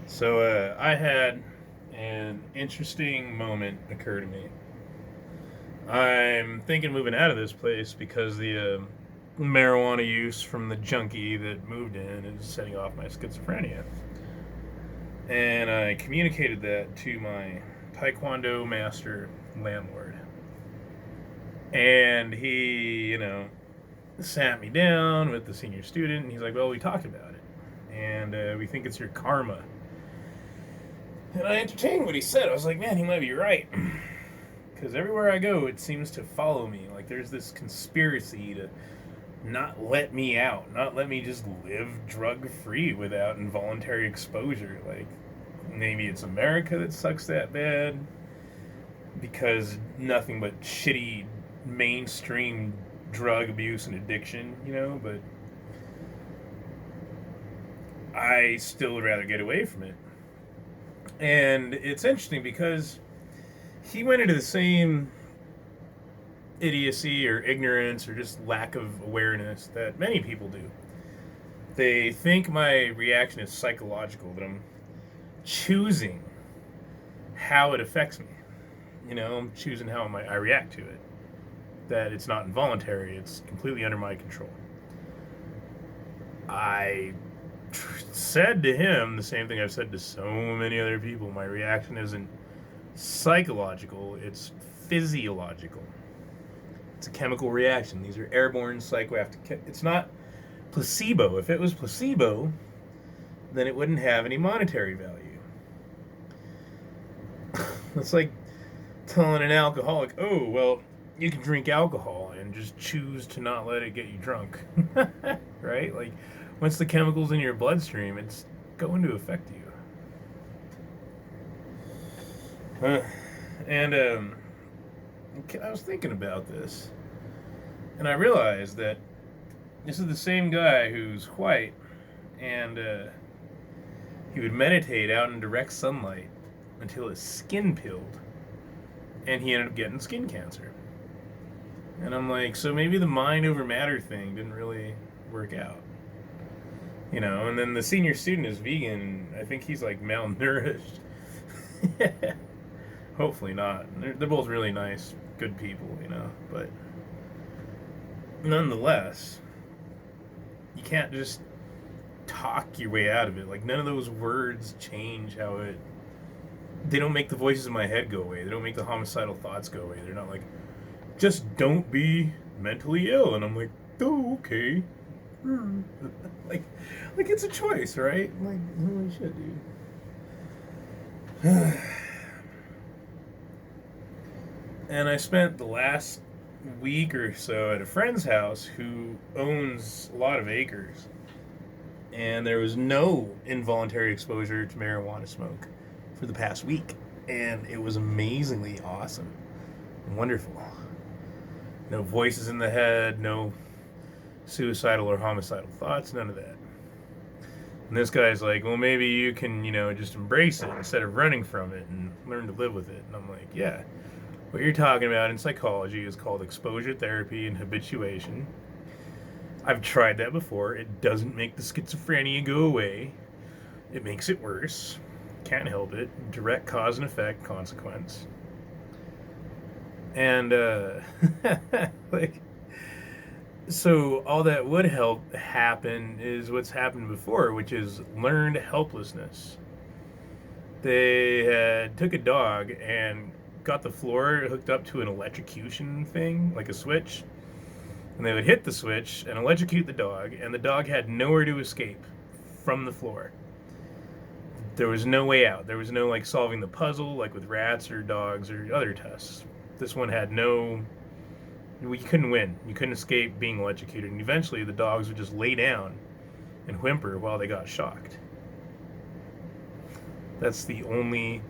So I had an interesting moment occur to me. I'm thinking moving out of this place because the marijuana use from the junkie that moved in is setting off my schizophrenia. And I communicated that to my Taekwondo master landlord. And he, sat me down with the senior student, and he's like, "Well, we talked about it. And we think it's your karma." And I entertained what he said. I was like, man, he might be right. Because everywhere I go, it seems to follow me. Like there's this conspiracy to not let me out, not let me just live drug free without involuntary exposure. Like maybe it's America that sucks that bad because nothing but shitty mainstream drug abuse and addiction, but I still would rather get away from it. And it's interesting because he went into the same idiocy or ignorance or just lack of awareness that many people do. They think my reaction is psychological, that I'm choosing how it affects me. I'm choosing how I react to it. That it's not involuntary, it's completely under my control. I said to him the same thing I've said to so many other people. My reaction isn't psychological, it's physiological. It's a chemical reaction. These are airborne psychoactive. It's not placebo. If it was placebo, then it wouldn't have any monetary value. It's like telling an alcoholic, "Oh, well, you can drink alcohol and just choose to not let it get you drunk." Right? Like, once the chemicals in your bloodstream, it's going to affect you. And I was thinking about this, and I realized that this is the same guy who's white, and he would meditate out in direct sunlight until his skin peeled, and he ended up getting skin cancer. And I'm like, so maybe the mind over matter thing didn't really work out. And then the senior student is vegan, and I think he's like malnourished. Hopefully not. They're both really nice, good people. But nonetheless, you can't just talk your way out of it. Like, none of those words change how it. They don't make the voices in my head go away. They don't make the homicidal thoughts go away. They're not like, just don't be mentally ill. And I'm like, oh, okay. like, like it's a choice, right? Like, holy shit, dude. And I spent the last week or so at a friend's house who owns a lot of acres. And there was no involuntary exposure to marijuana smoke for the past week. And it was amazingly awesome and wonderful. No voices in the head, no suicidal or homicidal thoughts, none of that. And this guy's like, well, maybe you can, just embrace it instead of running from it and learn to live with it. And I'm like, yeah. What you're talking about in psychology is called exposure therapy and habituation. I've tried that before. It doesn't make the schizophrenia go away. It makes it worse. Can't help it. Direct cause and effect consequence. And like, so all that would help happen is what's happened before, which is learned helplessness. They had took a dog and got the floor hooked up to an electrocution thing, like a switch, and they would hit the switch and electrocute the dog, and the dog had nowhere to escape from the floor. There was no way out. There was no like solving the puzzle like with rats or dogs or other tests. This one had no. You couldn't win. You couldn't escape being electrocuted, and eventually the dogs would just lay down and whimper while they got shocked. That's the only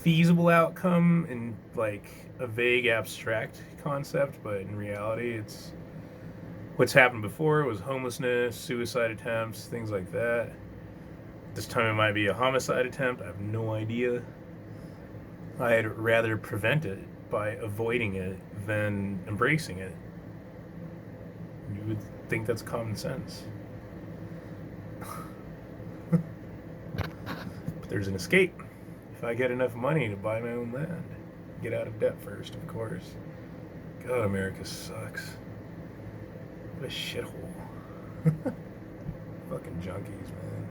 feasible outcome in like a vague abstract concept, but in reality, it's what's happened before was homelessness, suicide attempts, things like that. This time it might be a homicide attempt. I have no idea. I'd rather prevent it by avoiding it than embracing it. You would think that's common sense. there's an escape. If I get enough money to buy my own land, get out of debt first, of course. God, America sucks. What a shithole. Fucking junkies, man.